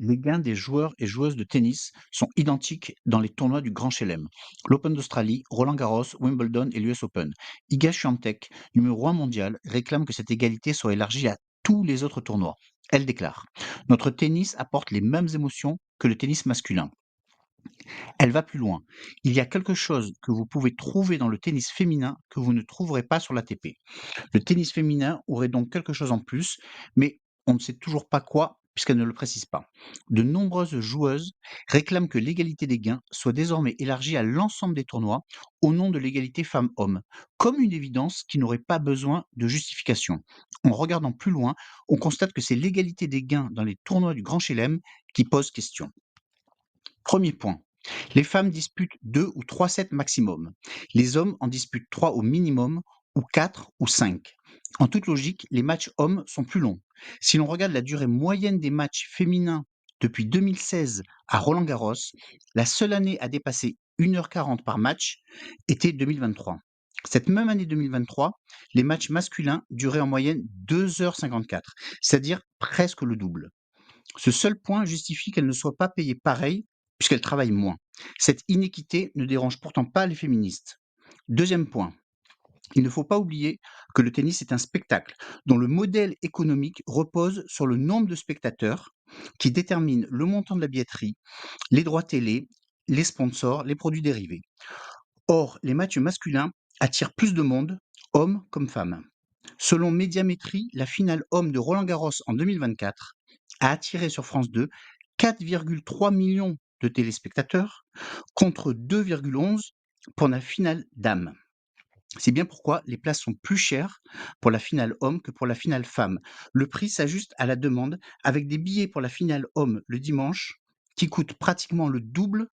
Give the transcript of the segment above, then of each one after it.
Les gains des joueurs et joueuses de tennis sont identiques dans les tournois du Grand Chelem. L'Open d'Australie, Roland-Garros, Wimbledon et l'US Open. Iga Swiatek, numéro 1 mondial, réclame que cette égalité soit élargie à tous les autres tournois. Elle déclare: Notre tennis apporte les mêmes émotions que le tennis masculin. Elle va plus loin. Il y a quelque chose que vous pouvez trouver dans le tennis féminin que vous ne trouverez pas sur l'ATP. Le tennis féminin aurait donc quelque chose en plus, mais on ne sait toujours pas quoi puisqu'elle ne le précise pas. De nombreuses joueuses réclament que l'égalité des gains soit désormais élargie à l'ensemble des tournois au nom de l'égalité femmes-hommes, comme une évidence qui n'aurait pas besoin de justification. En regardant plus loin, on constate que c'est l'égalité des gains dans les tournois du Grand Chelem qui pose question. Premier point. Les femmes disputent 2 ou 3 sets maximum. Les hommes en disputent 3 au minimum, ou 4 ou 5. En toute logique, les matchs hommes sont plus longs. Si l'on regarde la durée moyenne des matchs féminins depuis 2016 à Roland-Garros, la seule année à dépasser 1h40 par match était 2023. Cette même année 2023, les matchs masculins duraient en moyenne 2h54, c'est-à-dire presque le double. Ce seul point justifie qu'elles ne soient pas payées pareil puisqu'elles travaillent moins. Cette inéquité ne dérange pourtant pas les féministes. Deuxième point, il ne faut pas oublier que le tennis est un spectacle dont le modèle économique repose sur le nombre de spectateurs qui détermine le montant de la billetterie, les droits télé, les sponsors, les produits dérivés. Or, les matchs masculins attirent plus de monde, hommes comme femmes. Selon Médiamétrie, la finale homme de Roland-Garros en 2024 a attiré sur France 2 4,3 millions de téléspectateurs contre 2,11 pour la finale dames. C'est bien pourquoi les places sont plus chères pour la finale homme que pour la finale femme. Le prix s'ajuste à la demande avec des billets pour la finale homme le dimanche qui coûtent pratiquement le double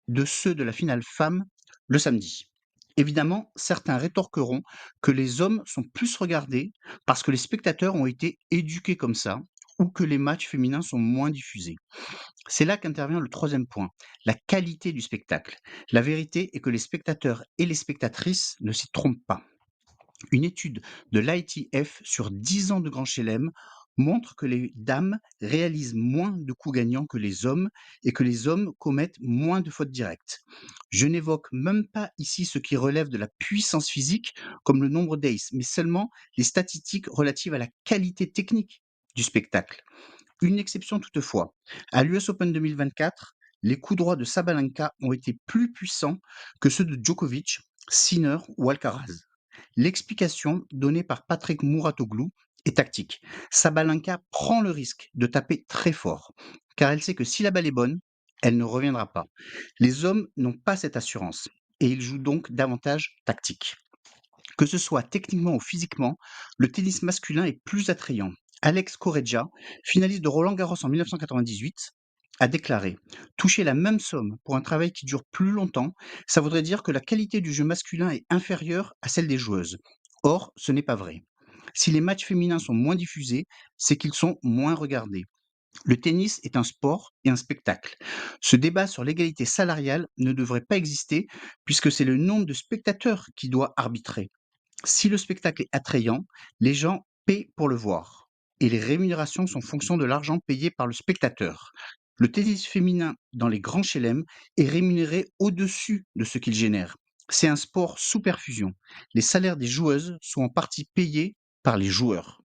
de ceux de la finale femme le samedi. Évidemment, certains rétorqueront que les hommes sont plus regardés parce que les spectateurs ont été éduqués comme ça ou que les matchs féminins sont moins diffusés. C'est là qu'intervient le troisième point, la qualité du spectacle. La vérité est que les spectateurs et les spectatrices ne s'y trompent pas. Une étude de l'ITF sur 10 ans de Grand Chelem montre que les dames réalisent moins de coups gagnants que les hommes et que les hommes commettent moins de fautes directes. Je n'évoque même pas ici ce qui relève de la puissance physique, comme le nombre d'aces, mais seulement les statistiques relatives à la qualité technique du spectacle. Une exception toutefois. À l'US Open 2024, les coups droits de Sabalenka ont été plus puissants que ceux de Djokovic, Sinner ou Alcaraz. L'explication donnée par Patrick Mouratoglou est tactique. Sabalenka prend le risque de taper très fort, car elle sait que si la balle est bonne, elle ne reviendra pas. Les hommes n'ont pas cette assurance, et ils jouent donc davantage tactique. Que ce soit techniquement ou physiquement, le tennis masculin est plus attrayant. Alex Correggia, finaliste de Roland-Garros en 1998, a déclaré: Toucher la même somme pour un travail qui dure plus longtemps, ça voudrait dire que la qualité du jeu masculin est inférieure à celle des joueuses. Or, ce n'est pas vrai. Si les matchs féminins sont moins diffusés, c'est qu'ils sont moins regardés. Le tennis est un sport et un spectacle. Ce débat sur l'égalité salariale ne devrait pas exister puisque c'est le nombre de spectateurs qui doit arbitrer. Si le spectacle est attrayant, les gens paient pour le voir. Et les rémunérations sont fonction de l'argent payé par le spectateur. Le tennis féminin dans les grands chelem est rémunéré au-dessus de ce qu'il génère. C'est un sport sous perfusion. Les salaires des joueuses sont en partie payés par les joueurs.